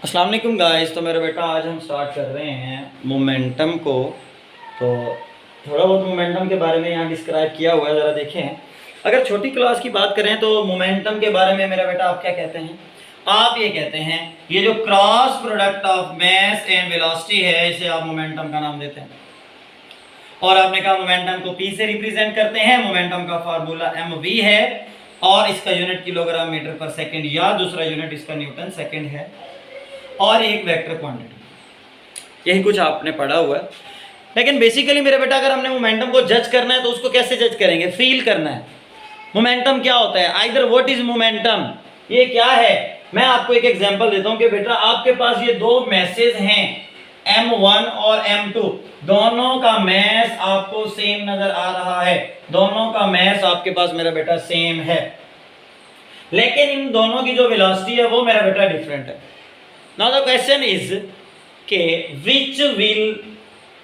अस्सलाम वालेकुम गाइस। तो मेरा बेटा आज हम स्टार्ट कर रहे हैं मोमेंटम को। तो थोड़ा बहुत मोमेंटम के बारे में यहाँ डिस्क्राइब किया हुआ है, ज़रा देखें। अगर छोटी क्लास की बात करें तो मोमेंटम के बारे में मेरा बेटा आप क्या कहते हैं? आप ये कहते हैं ये जो cross product of mass and velocity है, इसे आप मोमेंटम का नाम देते हैं। और आपने कहा मोमेंटम को P से रिप्रेजेंट करते हैं। मोमेंटम का फार्मूला mv है और इसका यूनिट किलोग्राम मीटर पर सेकेंड, या दूसरा यूनिट इसका न्यूटन सेकेंड है, और एक वेक्टर क्वांटिटी। यही कुछ आपने पढ़ा हुआ है। लेकिन बेसिकली मेरे बेटा अगर हमने मोमेंटम को जज करना है तो उसको कैसे जज करेंगे? फील करना है। मोमेंटम क्या होता है? आइदर व्हाट इज मोमेंटम, ये क्या है। मैं आपको एक एग्जांपल देता हूं कि बेटा आपके पास ये दो मैसेज हैं m1 और m2, दोनों का मैस आपको सेम नजर आ रहा है, दोनों का मैस आपके पास मेरा बेटा सेम है, लेकिन इन दोनों की जो वेलोसिटी है वो मेरा बेटा डिफरेंट है। Now the question is कि which will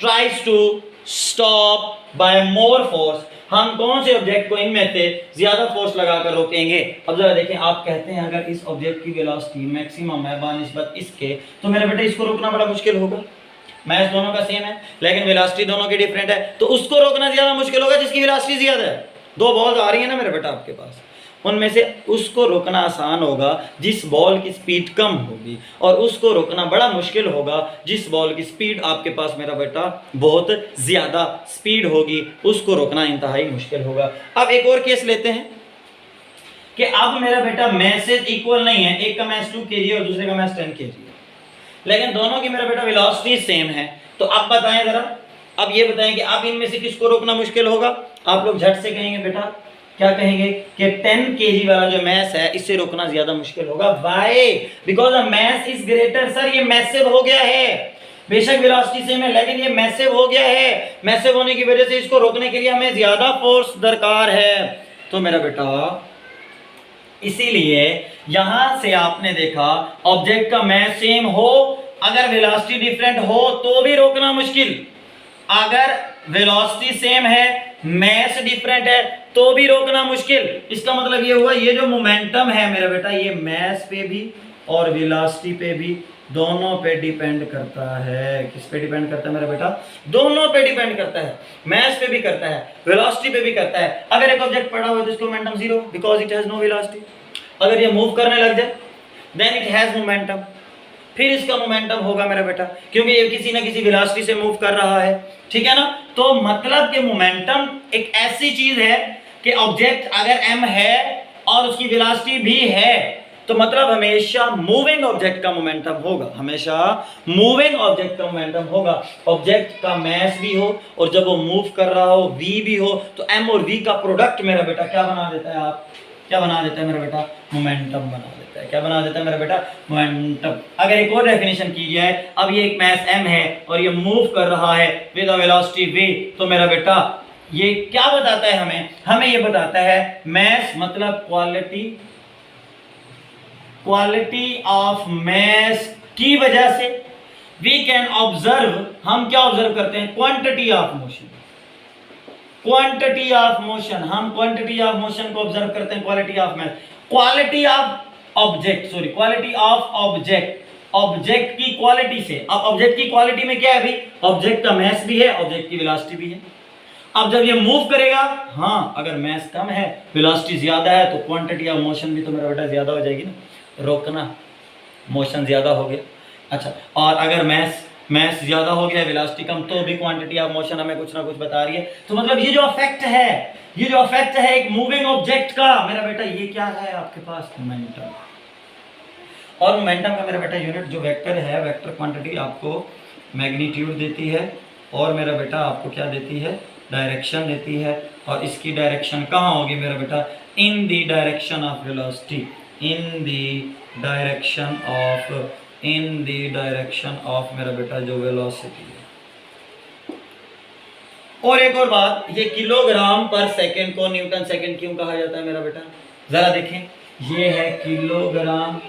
tries to stop by more force, हम कौन से ऑब्जेक्ट को इनमें से ज्यादा फोर्स लगाकर रोकेंगे। अब जरा देखें, आप कहते हैं अगर इस ऑब्जेक्ट की वेलोसिटी मैक्सिमम है बानिस्बत इसके, तो मेरे बेटे इसको रोकना बड़ा मुश्किल होगा। मैस दोनों का सेम है लेकिन वेलोसिटी दोनों की डिफरेंट है, तो उसको रोकना ज्यादा मुश्किल होगा जिसकी वेलोसिटी ज्यादा है। दो बॉल्स आ रही है ना मेरे बेटा आपके पास, उनमें से उसको रोकना आसान होगा जिस बॉल की स्पीड कम होगी, और उसको रोकना बड़ा मुश्किल होगा जिस बॉल की स्पीड आपके पास मेरा बेटा बहुत ज़्यादा स्पीड होगी, उसको रोकना इंतहाई मुश्किल होगा। अब एक और केस लेते हैं कि अब मेरा बेटा मैसेज इक्वल नहीं है, एक का मैस 2 kg और दूसरे का मैस 10 kg है, लेकिन दोनों की मेरा बेटा वेलोसिटी सेम है। तो अब बताएं जरा, अब ये बताएं कि अब इनमें से किसको रोकना मुश्किल होगा। आप लोग झट से कहेंगे बेटा, क्या कहेंगे कि 10 kg वाला जो मैस है इसे रोकना ज्यादा मुश्किल होगा। Why? Because the mass is greater. Sir ये मैसिव हो गया है, बेशक वेलोसिटी सेम है लेकिन ये मैसिव हो गया है। मैसिव होने की वजह से इसको रोकने के लिए हमें ज्यादा फोर्स दरकार है। तो मेरा बेटा इसीलिए यहां से आपने देखा ऑब्जेक्ट का मैस सेम हो, अगर वेलोसिटी डिफरेंट हो तो भी रोकना मुश्किल, अगर वेलोसिटी सेम है मैस डिफरेंट है तो भी रोकना मुश्किल। इसका मतलब ये हुआ ये जो मोमेंटम है मेरा बेटा ये मैस पे भी और वेलोसिटी पे भी दोनों पे डिपेंड करता है। किस पे डिपेंड करता है मेरा बेटा? दोनों पे डिपेंड करता है, मैस पे भी करता है, वेलोसिटी पे भी करता है। अगर एक ऑब्जेक्ट पड़ा हुआ है तो इसका momentum zero because it has no velocity. अगर ये मूव करने लग जाए देन इट हैज मोमेंटम, फिर इसका मोमेंटम होगा मेरा बेटा, क्योंकि ये किसी ना किसी वेलोसिटी से मूव कर रहा है। ठीक है ना? तो मतलब कि मोमेंटम एक ऐसी चीज है कि ऑब्जेक्ट अगर m है और उसकी वेलोसिटी भी है तो मतलब हमेशा मूविंग ऑब्जेक्ट का मोमेंटम होगा, हमेशा मूविंग ऑब्जेक्ट का मोमेंटम होगा। ऑब्जेक्ट का मैस भी हो और जब वो मूव कर रहा हो v भी हो, तो m और v का प्रोडक्ट मेरा बेटा क्या बना देता है? आप क्या बना देता है मेरा बेटा? मोमेंटम बना देता है। क्या बना देता है मेरा बेटा? मोमेंटम। अगर एक और डेफिनेशन की जाए, अब ये एक मैस m है और ये मूव कर रहा है विद अ वेलोसिटी v, तो मेरा बेटा ये क्या बताता है हमें? हमें ये बताता है मैस मतलब क्वालिटी ऑफ मैस की वजह से वी कैन ऑब्जर्व, हम क्या ऑब्जर्व करते हैं? Quantity of motion. Quantity of motion, हम क्वांटिटी ऑफ मोशन को ऑब्जर्व करते हैं, quality of mass. Quality of object, sorry quality of object, object की क्वालिटी से। अब ऑब्जेक्ट की क्वालिटी में क्या है? अभी ऑब्जेक्ट का मैस भी है, ऑब्जेक्ट की वेलोसिटी भी है। अब जब ये मूव करेगा, हाँ अगर मैस कम है वेलोसिटी ज्यादा है तो क्वांटिटी ऑफ मोशन भी तो मेरा बेटा ज्यादा हो जाएगी ना, रोकना मोशन ज्यादा हो गया। अच्छा, और अगर मैस ज्यादा हो गया वेलोसिटी कम, तो भी क्वांटिटी ऑफ मोशन हमें कुछ ना कुछ बता रही है। तो मतलब ये जो इफेक्ट है, ये जो इफेक्ट है एक मूविंग ऑब्जेक्ट का मेरा बेटा, ये क्या है आपके पास? मोमेंटम। और मोमेंटम का मेरा बेटा यूनिट जो वेक्टर है, वेक्टर क्वांटिटी आपको मैग्नीट्यूड देती है, और मेरा बेटा आपको क्या देती है? डायरेक्शन देती है। और इसकी डायरेक्शन कहाँ होगी मेरा बेटा? In the direction of velocity, in the direction of मेरा बेटा जो वेलोसिटी है। और एक और बात, ये किलोग्राम पर सेकंड को न्यूटन सेकंड क्यों कहा जाता है मेरा बेटा? जरा देखें, ये है किलोग्राम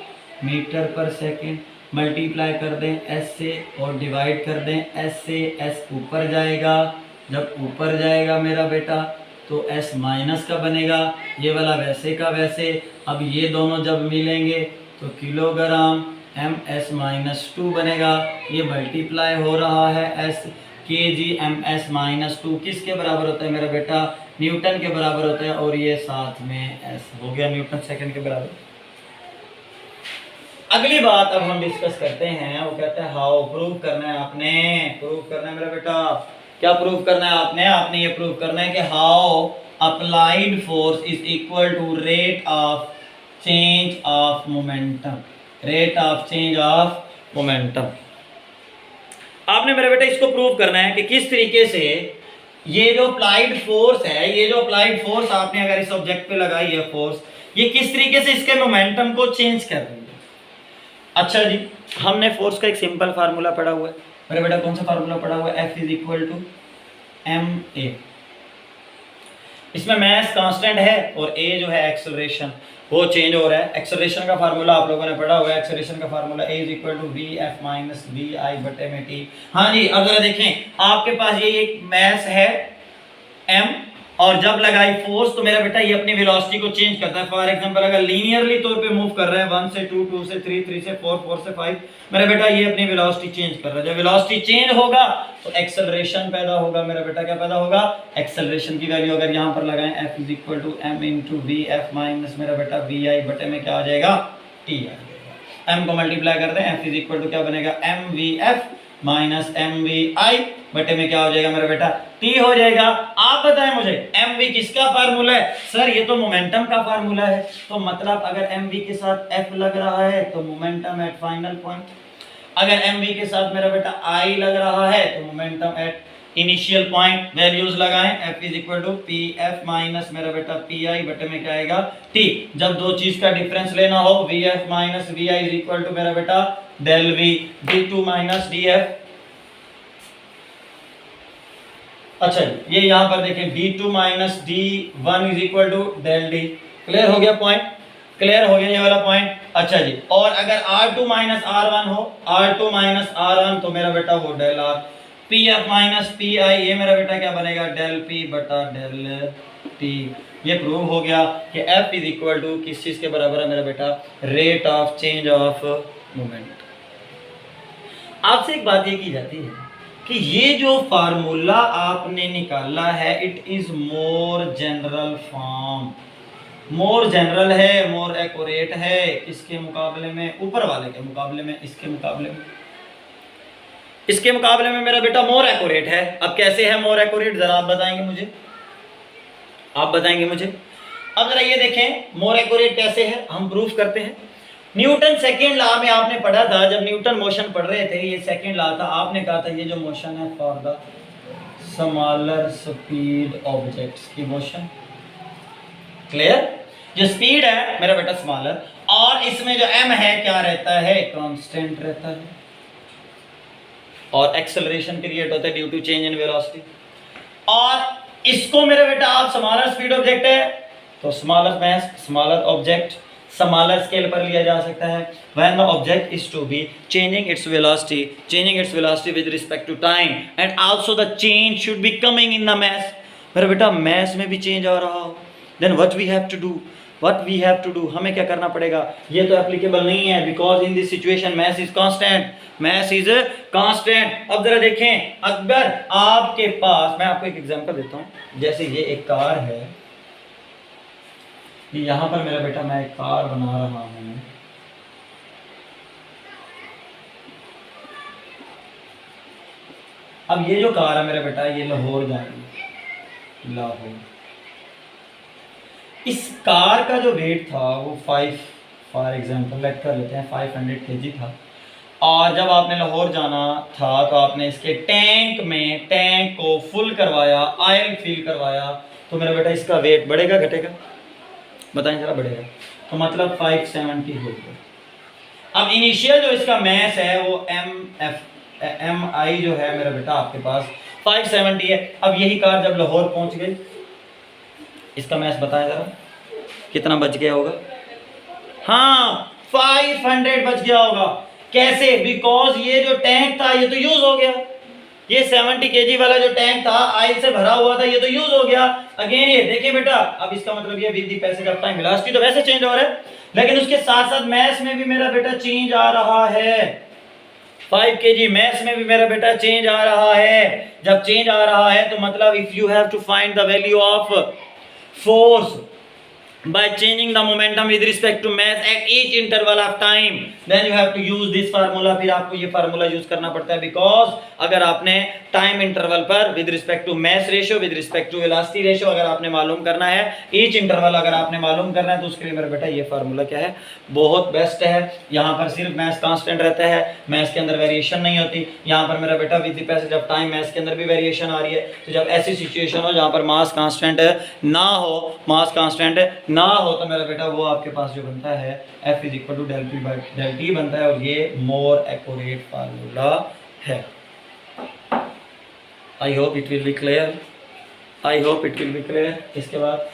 मीटर पर सेकंड, मल्टीप्लाई कर दें s से और डिवाइड कर दें s से, s ऊपर जाएगा, जब ऊपर जाएगा मेरा बेटा तो s माइनस का बनेगा, ये वाला वैसे का वैसे। अब ये दोनों जब मिलेंगे तो किलोग्राम ms-2 बनेगा। ये मल्टीप्लाई हो रहा है s kg-ms-2 किसके बराबर होता है मेरा बेटा? न्यूटन के बराबर होता है, और ये साथ में s हो गया न्यूटन सेकंड के बराबर। अगली बात अब हम डिस्कस करते हैं, वो कहते हैं हाउ प्रूव करना है आपने, प्रूव करना है मेरा बेटा। क्या प्रूव करना है आपने? आपने ये प्रूव करना है कि how applied force is equal to rate of change of momentum, rate of change of momentum. आपने मेरे बेटा इसको प्रूव करना है कि किस तरीके से ये जो अप्लाइड फोर्स है, ये जो अप्लाइड फोर्स आपने अगर इस ऑब्जेक्ट पे लगाई है फोर्स, ये किस तरीके से इसके मोमेंटम को चेंज कर रही है। अच्छा जी, हमने फोर्स का एक सिंपल फार्मूला पढ़ा हुआ है मेरे बेटा। कौन सा फार्मूला पढ़ा हुआ है? F is equal to ma। इसमें मैस कांस्टेंट है और a जो है एक्सेलरेशन, वो चेंज हो रहा है। एक्सेलरेशन का फार्मूला आप लोगों ने पढ़ा हुआ है। एक्सेलरेशन का formula a is equal to vf minus vi बटे में t। हाँ जी, अब जरा देखें, आपके पास ये एक मैस है m, और जब लगाई फोर्स तो मेरा बेटा ये अपनी वेलोसिटी को चेंज करता है। फॉर एग्जांपल अगर लीनियरली तौर पे मूव कर रहा है 1 से 2, 2 से 3, 3 से 4, 4 से 5, मेरा बेटा ये अपनी वेलोसिटी चेंज कर रहा है। जब वेलोसिटी चेंज होगा तो एक्सेलरेशन पैदा होगा मेरा बेटा। क्या पैदा होगा? एक्सेलरेशन की वैल्यू अगर यहाँ पर लगाएं f is equal to m into V F minus मेरा बेटा vi बटे में क्या आ जाएगा? t आ जाएगा। m को मल्टीप्लाई करते हैं, f इज इक्वल टू क्या बनेगा? mvf माइनस mvi बटे में क्या हो जाएगा मेरा बेटा? t हो जाएगा। आप बताएं मुझे mv किसका फार्मूला है? सर ये तो मोमेंटम का फार्मूला है। तो मतलब अगर mv के साथ f लग रहा है तो मोमेंटम एट फाइनल पॉइंट, अगर mv के साथ मेरा बेटा i लग रहा है तो momentum at initial point. Values लगाएं, f is equal to pf minus मेरा बेटा pi बटे में क्या आएगा? t। जब दो चीज का डिफरेंस लेना हो, vf minus vi is equal to मेरा बेटा del v d2 minus df। अच्छा ये यहाँ पर देखें d2 minus d1 is equal to del d। Clear हो गया पॉइंट? क्लियर हो गया ये वाला पॉइंट। अच्छा जी, और अगर r2 माइनस r1 हो, r2 माइनस r1 तो मेरा बेटा वो del r। pf minus pi ये मेरा बेटा क्या बनेगा? डेल p बटा डेल t। ये प्रूव हो गया कि f इज इक्वल टू किस चीज के बराबर है मेरा बेटा? Rate of change of moment. आपसे एक बात ये की जाती है कि ये जो फार्मूला आपने निकाला है it is more general form, more general है, मोर एक्यूरेट है किसके मुकाबले में? ऊपर वाले के मुकाबले में, इसके मुकाबले में, इसके मुकाबले में मेरा बेटा मोर एक्यूरेट है। अब कैसे है मोर एक्यूरेट, जरा आप बताएंगे मुझे, आप बताएंगे मुझे। अब जरा ये देखें मोर एक्यूरेट कैसे है, हम प्रूफ करते हैं। न्यूटन सेकेंड लॉ में आपने पढ़ा था, जब न्यूटन मोशन पढ़ रहे थे, ये सेकेंड लॉ था, आपने कहा था ये जो मोशन है for the smaller speed objects की मोशन। क्लियर? जो स्पीड है मेरा बेटा स्मॉलर, और इसमें जो m है क्या रहता है? कांस्टेंट रहता है, और एक्सेलरेशन क्रिएट होता है due to change in velocity. और इसको मेरा बेटा आप स्मॉलर स्पीड ऑब्जेक्ट है तो स्मॉलर मास, स्मॉलर ऑब्जेक्ट, स्मॉलर स्केल पर लिया जा सकता है। when the object is to be changing its velocity with respect to time and also the change should be coming in the mass। मेरा बेटा mass में भी चेंज आ रहा हो, then what we have to do, हमें क्या करना पड़ेगा? ये तो एप्लीकेबल नहीं है because in this situation mass is constant। अब जरा देखें, अगर आपके पास, मैं आपको एक एग्जांपल देता हूँ, जैसे ये एक कार है, यहाँ पर मेरा बेटा मैं एक कार बना रहा हूँ, अब ये जो कार है मेरा बेटा ये लाहौर जाएगी, लाहौर। इस कार का जो वेट था वो 5 फॉर एग्जांपल लेट कर लेते हैं 500 kg था, और जब आपने लाहौर जाना था तो आपने इसके टैंक को फुल करवाया, ऑयल फिल करवाया, तो मेरा बेटा इसका वेट बढ़ेगा घटेगा? बताएं जरा, बढ़ेगा। तो मतलब 570 हो गया। अब इनिशियल जो इसका मैस है वो mi जो है मेरा बेटा आपके पास 570 है। अब यही कार जब लाहौर पहुंच गई, इसका मैस बताएं जरा कितना बच गया होगा? हाँ 500 बच गया होगा। कैसे? बिकॉज ये जो टैंक था ये तो यूज हो गया, ये 70 kg वाला जो टैंक था ऑयल से भरा हुआ था, ये तो यूज हो गया। अगेन ये देखिए बेटा, अब इसका मतलब ये with the passage of time velocity तो वैसे चेंज हो रहा है, लेकिन उसके साथ साथ मास में भी मेरा बेटा चेंज आ रहा है। 5 kg मास में भी मेरा बेटा चेंज आ रहा है। जब चेंज आ रहा है तो मतलब if you have to find the value of force by changing the momentum with respect to mass at each interval of time, then you have to use this formula। फिर आपको ये फार्मूला यूज करना पड़ता है, because अगर आपने time interval पर with respect to mass ratio, with respect to velocity ratio अगर आपने मालूम करना है, ईच इंटरवल अगर आपने मालूम करना है, तो उसके लिए मेरा बेटा ये फार्मूला क्या है, बहुत बेस्ट है। यहाँ पर सिर्फ मास कांस्टेंट रहता है, मास के अंदर वेरिएशन नहीं होती। यहाँ पर मेरा बेटा with the passage of time mass के अंदर भी वेरिएशन आ रही है। तो जब ऐसी सिचुएशन हो जहाँ पर मास कांस्टेंट ना हो, मास कांस्टेंट ना हो, तो मेरा बेटा वो आपके पास जो बनता है F is equal to del P by del T बनता है, और ये मोर एक्यूरेट फार्मूला है। I hope it will be clear, I hope it will be clear. इसके बाद